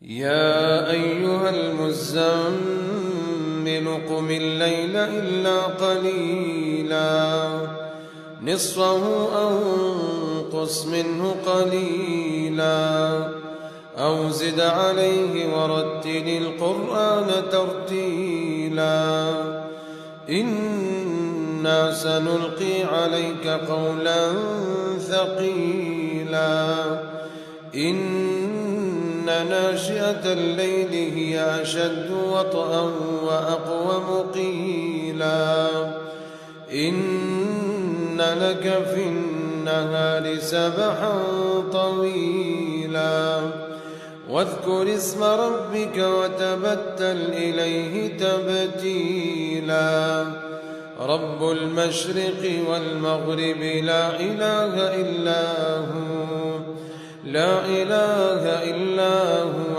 يا أيها المزمل قم الليل إلا قليلا نصفه أو انقص منه قليلا أو زد عليه ورتل القرآن ترتيلا إنا سنلقي عليك قولا ثقيلا إن ناشئة الليل هي أشد وطئا وأقوم قيلا إن لك في النهار سبحا طويلا واذكر اسم ربك وتبتل إليه تبتيلا رب المشرق والمغرب لا إله إلا هو